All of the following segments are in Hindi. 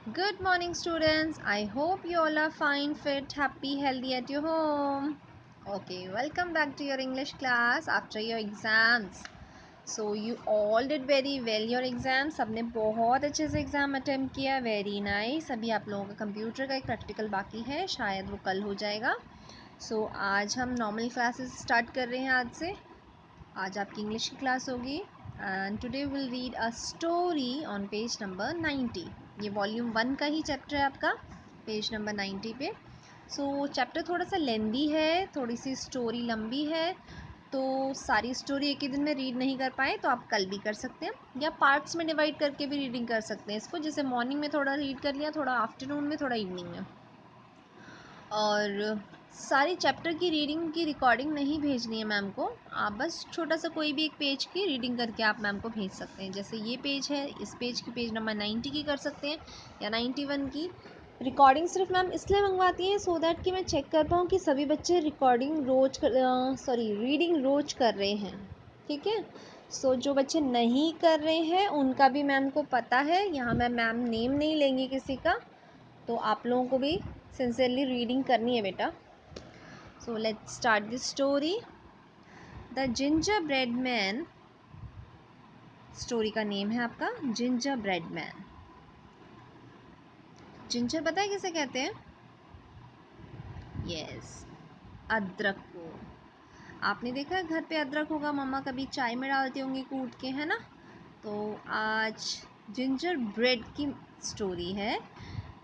Good morning, students. I hope you all are fine, fit, happy, healthy at your home. Okay, welcome back to your English class after your exams. So you all did very well your exams. सबने बहुत अच्छे से एग्ज़ाम अटेम्प्ट किया. Very nice. अभी आप लोगों का कंप्यूटर का एक प्रैक्टिकल बाकी है, शायद वो कल हो जाएगा. सो आज हम नॉर्मल क्लासेस स्टार्ट कर रहे हैं. आज आपकी इंग्लिश की क्लास होगी. And today will read a story on page number 90. ये वॉल्यूम 1 का ही चैप्टर है आपका, पेज नंबर 90 पे. सो चैप्टर थोड़ा सा लेंदी है, थोड़ी सी स्टोरी लंबी है, तो सारी स्टोरी एक ही दिन में रीड नहीं कर पाए तो आप कल भी कर सकते हैं या पार्ट्स में डिवाइड करके भी रीडिंग कर सकते हैं इसको. जैसे मॉर्निंग में थोड़ा रीड कर लिया, थोड़ा आफ्टरनून में, थोड़ा इवनिंग में. और सारी चैप्टर की रीडिंग की रिकॉर्डिंग नहीं भेजनी है मैम को. आप बस छोटा सा कोई भी एक पेज की रीडिंग करके आप मैम को भेज सकते हैं. जैसे ये पेज है, इस पेज की पेज नंबर 90 की कर सकते हैं या 91 की. रिकॉर्डिंग सिर्फ मैम इसलिए मंगवाती हैं सो दैट कि मैं चेक कर पाऊँ कि सभी बच्चे रीडिंग रोज कर रहे हैं. ठीक है. सो जो बच्चे नहीं कर रहे हैं उनका भी मैम को पता है. यहाँ मैम नेम नहीं लेंगी किसी का, तो आप लोगों को भी सिंसियरली रीडिंग करनी है बेटा. So let's start this story. The ginger bread man. Story का नेम है आपका जिंजर ब्रेड मैन. जिंजर पता है किसे कहते हैं? यस, अदरक को. आपने देखा है घर पे अदरक होगा, मम्मा कभी चाय में डालती होंगी कूट के, है ना. तो आज जिंजर ब्रेड की स्टोरी है.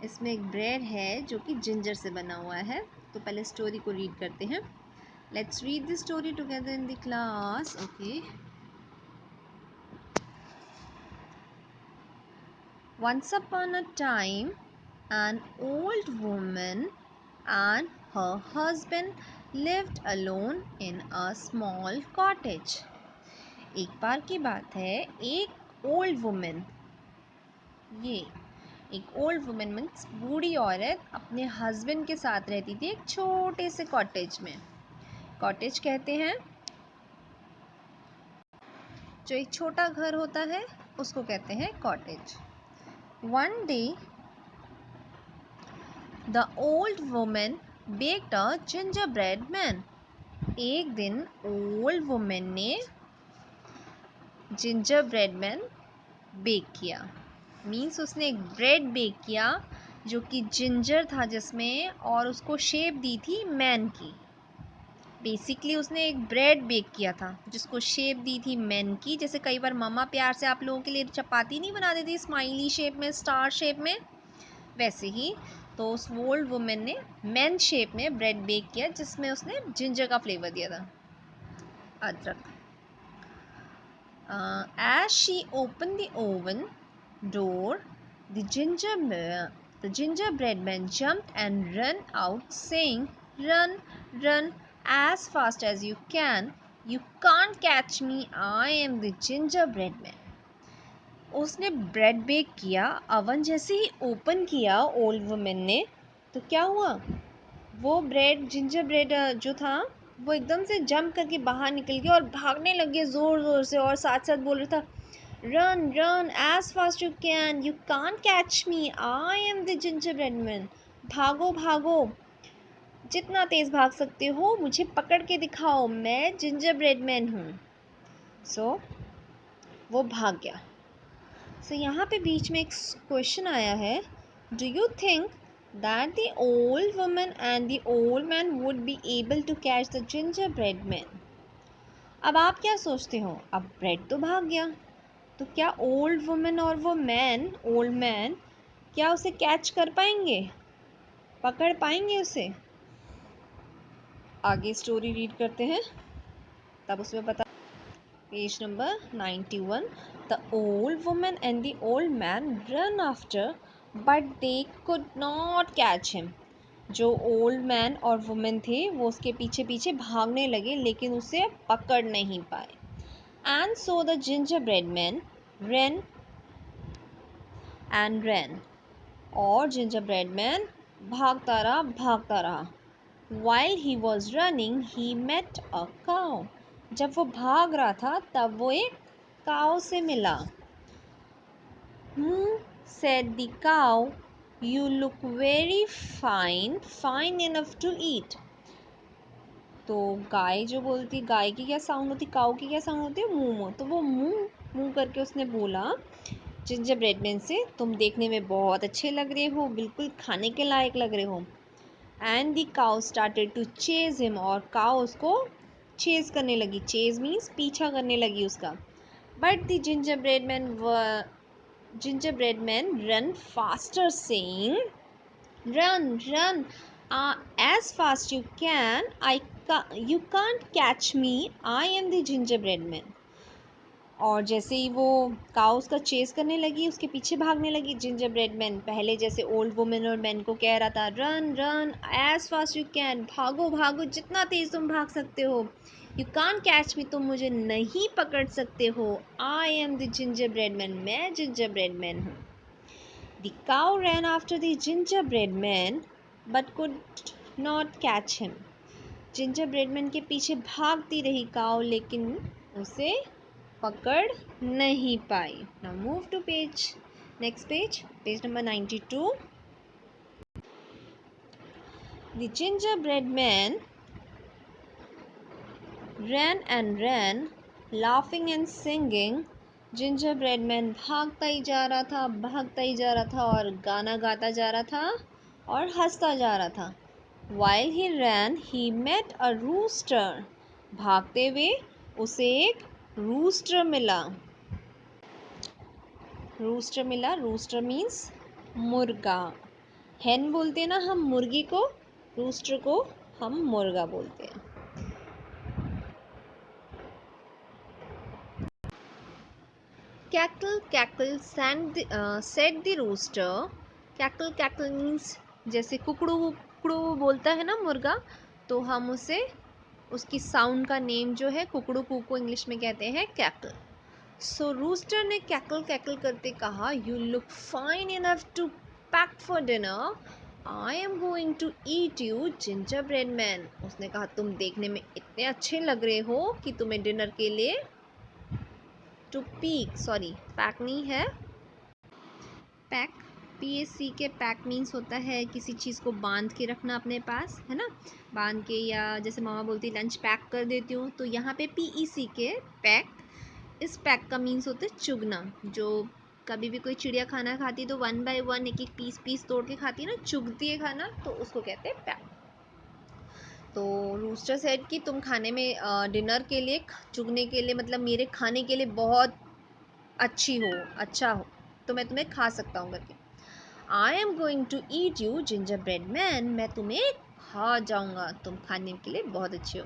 इसमें एक ब्रेड है जो कि जिंजर से बना हुआ है. तो पहले स्टोरी को रीड करते हैं. Let's read the story together in the class. Okay. Once upon a time, an old woman and her husband lived alone in a small cottage. एक बार की बात है, एक ओल्ड वुमेन, ये एक ओल्ड वुमेन मीन्स बूढ़ी औरत अपने हस्बैंड के साथ रहती थी एक छोटे से कॉटेज में. कॉटेज कहते हैं जो एक छोटा घर होता है, उसको कहते हैं cottage. One day, the old woman baked a gingerbread man. एक दिन ओल्ड वुमेन ने जिंजर ब्रेड मैन बेक किया. मीन्स उसने एक ब्रेड बेक किया जो कि जिंजर था जिसमें, और उसको शेप दी थी मैन की. बेसिकली उसने एक ब्रेड बेक किया था जिसको शेप दी थी मैन की. जैसे कई बार मम्मा प्यार से आप लोगों के लिए चपाती नहीं बना देती स्माइली शेप में, स्टार शेप में, वैसे ही. तो उस ओल्ड वुमेन ने मैन शेप में ब्रेड बेक किया जिसमें उसने जिंजर का फ्लेवर दिया था, अदरक. As she opened the oven door, the gingerbread man jumped and ran out saying, "Run, run as fast as you can. You can't catch me. I am the gingerbread man." उसने ब्रेड बेक किया. अवन जैसे ही ओपन किया ओल्ड वुमेन ने, तो क्या हुआ, वो ब्रेड जिंजर ब्रेड जो था वो एकदम से जंप करके बाहर निकल गया और भागने लग गया ज़ोर ज़ोर से, और साथ साथ बोल रहा था, run run as fast you can, you can't catch me, I am the ginger bread man. भागो भागो, जितना तेज़ भाग सकते हो मुझे पकड़ के दिखाओ, मैं जिंजर ब्रेड मैन हूँ. सो वो भाग गया. सो यहाँ पे बीच में एक क्वेश्चन आया है, do you think that the old woman and the old man would be able to catch the gingerbread man? अब आप क्या सोचते हो, अब ब्रेड तो भाग गया, तो क्या ओल्ड वुमेन और वो ओल्ड मैन क्या उसे कैच कर पाएंगे, पकड़ पाएंगे उसे? आगे स्टोरी रीड करते हैं तब उसमें पता. Page number 91. The old woman and the old man ran after, but they could not catch him. जो ओल्ड मैन और वुमेन थे वो उसके पीछे पीछे भागने लगे लेकिन उसे पकड़ नहीं पाए. And so the ginger bread man ran and ran. और जिंजर ब्रेड मैन भागता रहा. While he was running, he met a cow. जब वो भाग रहा था तब वो एक काऊ से मिला. said the cow, you look very fine, fine enough to eat. तो गाय जो बोलती, गाय की क्या साउंड होती, काऊ की क्या साउंड होती है, मुंह मुंह। तो वो मुंह मुंह करके उसने बोला जिंजर ब्रेडमैन से, तुम देखने में बहुत अच्छे लग रहे हो, बिल्कुल खाने के लायक लग रहे हो। And the cow started to chase him, और काउ उसको चेज करने लगी। चेज मीन्स पीछा करने लगी उसका। But the gingerbread man run faster, saying, run, run, as fast you can. You can't catch me. I am the gingerbread man. और जैसे ही वो काउ उसका चेस करने लगी, उसके पीछे भागने लगी, जिंजर ब्रेड मैन पहले जैसे ओल्ड वुमेन और मैन को कह रहा था, run run as fast you can, भागो भागो जितना तेज तुम भाग सकते हो। यू कान कैच मी, तुम मुझे नहीं पकड़ सकते हो। I am the ginger bread man, मैं जिंजर ब्रेड मैन हूँ। The cow ran after the ginger bread man but could not catch him. Ginger bread man के पीछे भागती रही काउ, लेकिन उसे पकड़ नहीं पाई। Now move to page, next page, page number 92। The gingerbread man ran and ran, laughing and singing. gingerbread man भागता ही जा रहा था, भागता ही जा रहा था, और गाना गाता जा रहा था और हंसता जा रहा था। While he ran, he met a rooster. भागते हुए उसे एक रूस्टर मिला। रूस्टर मिला, रूस्टर मीन्स मुर्गा। हेन बोलते हैं ना हम मुर्गी को, रूस्टर को हम मुर्गा बोलते हैं। Cackle cackle said the rooster. Cackle cackle means जैसे कुकड़ू कुकड़ू बोलता है ना मुर्गा, तो हम उसे उसकी साउंड का नेम जो है कुकड़ू को इंग्लिश में कहते हैं कैकल। सो रूस्टर ने कैकल कैकल करते कहा, you look fine enough to pack for dinner, I am going to eat you ginger bread man. उसने कहा, तुम देखने में इतने अच्छे लग रहे हो कि तुम्हें डिनर के लिए, टू पीक, सॉरी पैक नहीं है, पैक, PAC के पैक मीन्स होता है किसी चीज़ को बांध के रखना अपने पास, है ना, बांध के, या जैसे मामा बोलती लंच पैक कर देती हूँ, तो यहाँ पे PEC के पैक, इस पैक का मीन्स होता है चुगना। जो कभी भी कोई चिड़िया खाना खाती है तो 1 बाय 1 एक एक पीस पीस तोड़ के खाती है ना, चुगती है खाना, तो उसको कहते हैं पैक। तो रूस्टर सेड कि तुम खाने में डिनर के लिए, चुगने के लिए, मतलब मेरे खाने के लिए बहुत अच्छी हो, अच्छा हो, तो मैं तुम्हें खा सकता हूँ करके। I am going to eat you ginger bread man, मैं तुम्हें खा जाऊँगा, तुम खाने के लिए बहुत अच्छे हो।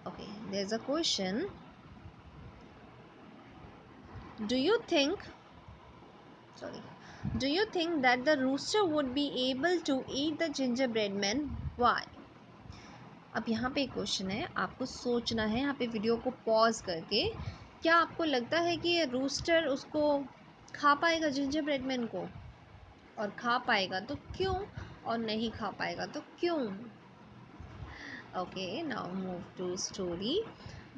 Okay, there is a question, do you think that the rooster would be able to eat the gingerbread man? Why? अब यहाँ पे एक क्वेश्चन है, आपको सोचना है यहाँ पे वीडियो को पॉज करके। क्या आपको लगता है कि ये रूस्टर उसको खा पाएगा जिंजर ब्रेड मैन को? और खा पाएगा तो क्यों, और नहीं खा पाएगा तो क्यों? Okay, now move to story.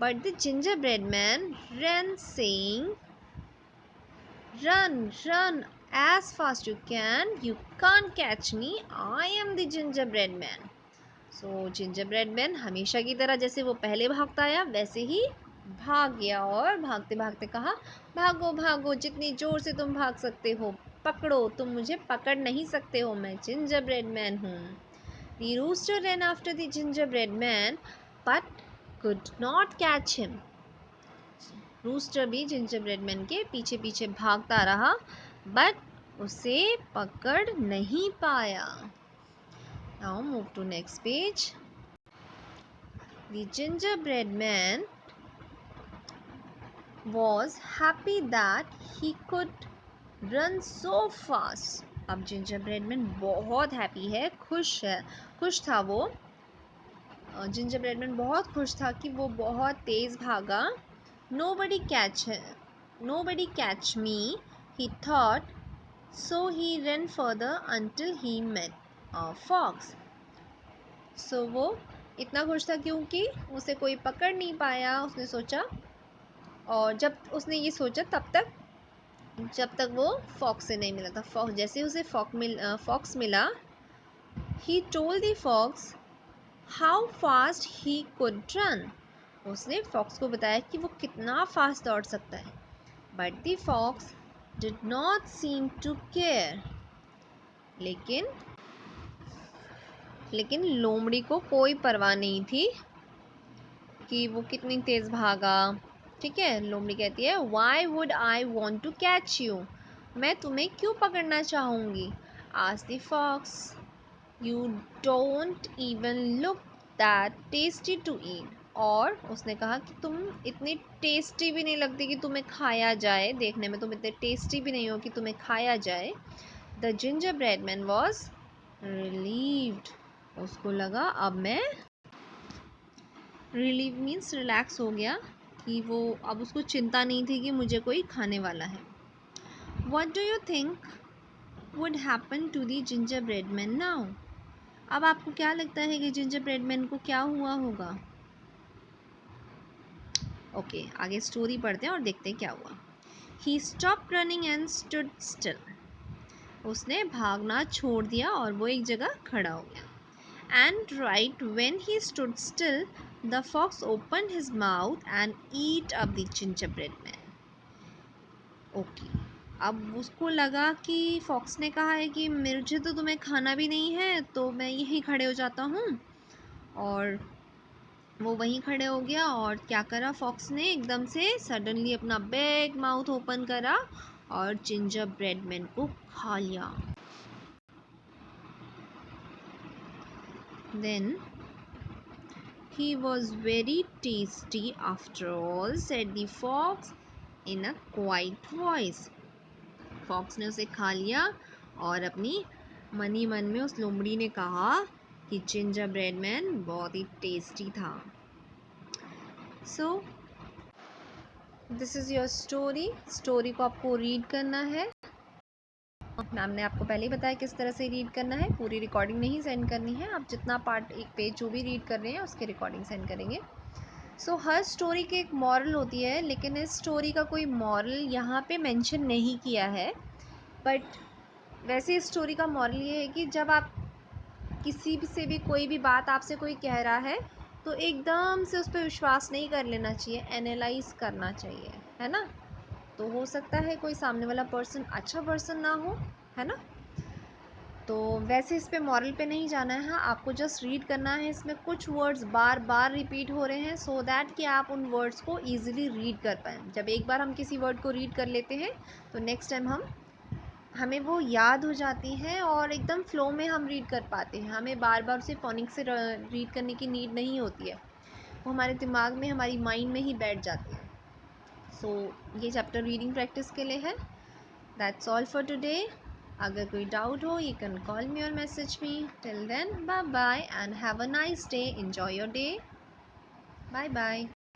But the ginger bread man ran saying, run, run as fast you can. You can't catch me. I am the gingerbread man. So gingerbread man हमेशा की तरह जैसे वो पहले भागता आया वैसे ही भाग गया, और भागते भागते कहा, भागो भागो जितनी जोर से तुम भाग सकते हो, पकड़ो, तुम मुझे पकड़ नहीं सकते हो, मैं gingerbread man हूँ। The rooster ran after the gingerbread man but could not catch him. Rooster भी जिंजरब्रेड मैन के पीछे पीछे भागता रहा, बट उसे पकड़ नहीं पाया। Now move to next page. The gingerbread man was happy that he could run so fast. अब जिंजरब्रेड मैन बहुत हैप्पी है, खुश था वो। जिंजरब्रेड मैन बहुत खुश था कि वो बहुत तेज भागा। Nobody catch me, he thought, so he ran further until he met a fox. So वो इतना खुश था क्योंकि उसे कोई पकड़ नहीं पाया, उसने सोचा, और जब उसने ये सोचा तब तक जब तक वो फॉक्स से नहीं मिला था। फॉक्स जैसे ही उसे फॉक्स मिला, ही told the fox how fast he could run. उसने फॉक्स को बताया कि वो कितना फास्ट दौड़ सकता है। But the fox did not seem to care. लेकिन लेकिन लोमड़ी को कोई परवाह नहीं थी कि वो कितनी तेज भागा। ठीक है, लोमड़ी कहती है, why would I want to catch you. मैं तुम्हें क्यों पकड़ना चाहूँगी। Asked the fox, you don't even look that tasty to eat. और उसने कहा कि तुम इतनी टेस्टी भी नहीं लगती कि तुम्हें खाया जाए, देखने में तुम इतने टेस्टी भी नहीं हो कि तुम्हें खाया जाए। The ginger bread man was relieved. उसको लगा अब मैं, रिलीव मीन्स रिलैक्स हो गया, कि वो अब उसको चिंता नहीं थी कि मुझे कोई खाने वाला है। What do you think would happen to the ginger bread man now. अब आपको क्या लगता है कि जिंजर ब्रेड मैन को क्या हुआ होगा। ओके, आगे स्टोरी पढ़ते हैं और देखते हैं क्या हुआ। He stop running and stood still. उसने भागना छोड़ दिया और वो एक जगह खड़ा हो गया। And right when he stood still, the fox opened his mouth and ate up the gingerbread man. Okay. अब उसको लगा कि फॉक्स ने कहा है कि मुझे तो तुम्हें खाना भी नहीं है, तो मैं यहीं खड़े हो जाता हूँ। और वो वहीं खड़े हो गया और क्या करा फॉक्स ने, एकदम से सडनली अपना बिग माउथ ओपन करा और जिंजर ब्रेड मैन को खा लिया। Then he was very tasty after all, said the fox in a quiet voice. Fox ने उसे खा लिया और अपनी मनी मन में उस लोमड़ी ने कहा कि जिंजर ब्रेड मैन बहुत ही टेस्टी था। So this is your story. Story को आपको रीड करना है। मैम ने आपको पहले ही बताया किस तरह से रीड करना है। पूरी रिकॉर्डिंग नहीं सेंड करनी है, आप जितना पार्ट एक पेज जो भी रीड कर रहे हैं उसकी रिकॉर्डिंग सेंड करेंगे। सो हर स्टोरी की एक मॉरल होती है, लेकिन इस स्टोरी का कोई मॉरल यहाँ पे मेंशन नहीं किया है। बट वैसे इस स्टोरी का मॉरल ये है कि जब आप किसी भी से भी कोई भी बात आपसे कोई कह रहा है तो एकदम से उस पर विश्वास नहीं कर लेना चाहिए, एनालाइज करना चाहिए, है ना। तो हो सकता है कोई सामने वाला पर्सन अच्छा पर्सन ना हो, है ना। तो वैसे इस पे मॉरल पे नहीं जाना है, हाँ आपको जस्ट रीड करना है। इसमें कुछ वर्ड्स बार बार रिपीट हो रहे हैं सो दैट कि आप उन वर्ड्स को ईजिली रीड कर पाएँ। जब एक बार हम किसी वर्ड को रीड कर लेते हैं तो नेक्स्ट टाइम हमें वो याद हो जाती हैं और एकदम फ्लो में हम रीड कर पाते हैं। हमें बार बार उसे फोनिक्स से रीड करने की नीड नहीं होती है, वो हमारे दिमाग में, हमारी माइंड में ही बैठ जाती है। सो ये चैप्टर रीडिंग प्रैक्टिस के लिए है। That's all for today. अगर कोई डाउट हो यू कैन कॉल मी और message me. Till then bye bye and have a nice day. Enjoy your day. Bye bye.